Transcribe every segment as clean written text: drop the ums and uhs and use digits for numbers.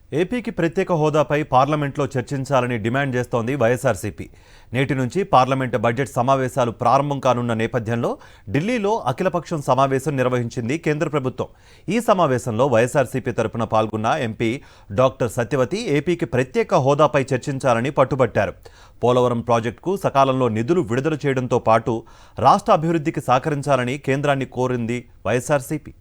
ఏపీకి ప్రత్యేక హోదాపై పార్లమెంట్లో చర్చించాలని డిమాండ్ చేస్తోంది వైఎస్ఆర్సీపీ. నేటి నుంచి పార్లమెంటు బడ్జెట్ సమావేశాలు ప్రారంభం కానున్న నేపథ్యంలో ఢిల్లీలో అఖిలపక్షం సమావేశం నిర్వహించింది కేంద్ర ప్రభుత్వం. ఈ సమావేశంలో వైఎస్ఆర్సీపీ తరపున పాల్గొన్న ఎంపీ డాక్టర్ సత్యవతి ఏపీకి ప్రత్యేక హోదాపై చర్చించాలని పట్టుబట్టారు. పోలవరం ప్రాజెక్టుకు సకాలంలో నిధులు విడుదల చేయడంతో పాటు రాష్ట్ర అభివృద్ధికి సహకరించాలని కేంద్రాన్ని కోరింది వైఎస్ఆర్సీపీ.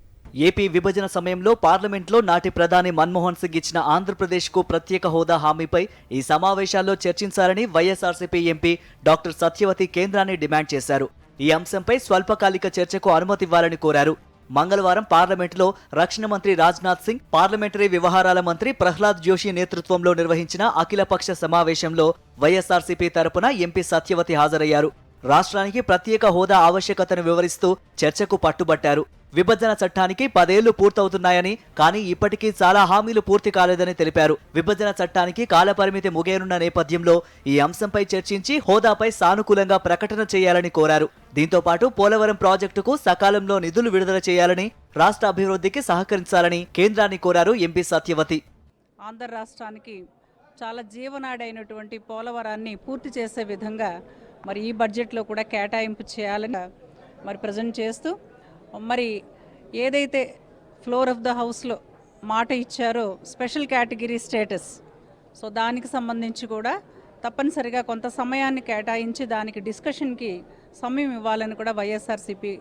ఏపీ విభజన సమయంలో పార్లమెంట్లో నాటి ప్రధాని మన్మోహన్ సింగ్ ఇచ్చిన ఆంధ్రప్రదేశ్కు ప్రత్యేక హోదా హామీపై ఈ సమావేశాల్లో చర్చించాలని వైఎస్ఆర్సీపీ ఎంపీ డాక్టర్ సత్యవతి కేంద్రాన్ని డిమాండ్ చేశారు. ఈ అంశంపై స్వల్పకాలిక చర్చకు అనుమతివ్వాలని కోరారు. మంగళవారం పార్లమెంటులో రక్షణ మంత్రి రాజ్నాథ్ సింగ్, పార్లమెంటరీ వ్యవహారాల మంత్రి ప్రహ్లాద్ జోషి నేతృత్వంలో నిర్వహించిన అఖిలపక్ష సమావేశంలో వైఎస్ఆర్సీపీ తరపున ఎంపీ సత్యవతి హాజరయ్యారు. రాష్ట్రానికి ప్రత్యేక హోదా ఆవశ్యకతను వివరిస్తూ చర్చకు పట్టుబట్టారు. విభజన చట్టానికి 10 ఏళ్లు పూర్తవుతున్నాయని, కానీ ఇప్పటికీ చాలా హామీలు పూర్తి కాలేదని తెలిపారు. విభజన చట్టానికి కాలపరిమితి ముగియనున్న నేపథ్యంలో ఈ అంశంపై చర్చించి హోదాపై సానుకూలంగా ప్రకటన చేయాలని కోరారు. దీంతో పాటు పోలవరం ప్రాజెక్టుకు సకాలంలో నిధులు విడుదల చేయాలని, రాష్ట్ర అభివృద్ధికి సహకరించాలని కేంద్రాన్ని కోరారు ఎంపీ సత్యవతి. ఆంధ్ర రాష్ట్రానికి చాలా జీవనాడైనటువంటి పోలవరాన్ని పూర్తి చేసే విధంగా మరి ఈ బడ్జెట్లో కూడా కేటాయింపు చేయాలని మరి ప్రజెంట్ చేస్తూ, మరి ఏదైతే ఫ్లోర్ ఆఫ్ ద హౌస్లో మాట ఇచ్చారో స్పెషల్ కేటగిరీ స్టేటస్, సో దానికి సంబంధించి కూడా తప్పనిసరిగా కొంత సమయాన్ని కేటాయించి దానికి డిస్కషన్కి సమయం ఇవ్వాలని కూడా వైఎస్ఆర్సీపీ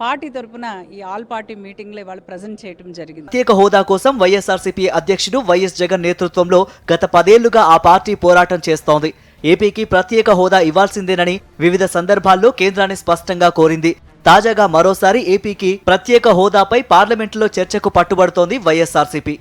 పార్టీ తరపున ఈ ఆల్ పార్టీ మీటింగ్లో వాళ్ళు ప్రజెంట్ చేయడం జరిగింది. ప్రత్యేక హోదా కోసం వైఎస్ఆర్సీపీ అధ్యక్షుడు వైఎస్ జగన్ నేతృత్వంలో గత 10 ఏళ్లుగా ఆ పార్టీ పోరాటం చేస్తోంది. ఏపీకి ప్రత్యేక హోదా ఇవ్వాల్సిందేనని వివిధ సందర్భాల్లో కేంద్రాన్ని స్పష్టంగా కోరింది. తాజాగా మరోసారి ఏపీకి ప్రత్యేక హోదాపై పార్లమెంటులో చర్చకు పట్టుబడుతోంది వైఎస్ఆర్సీపీ.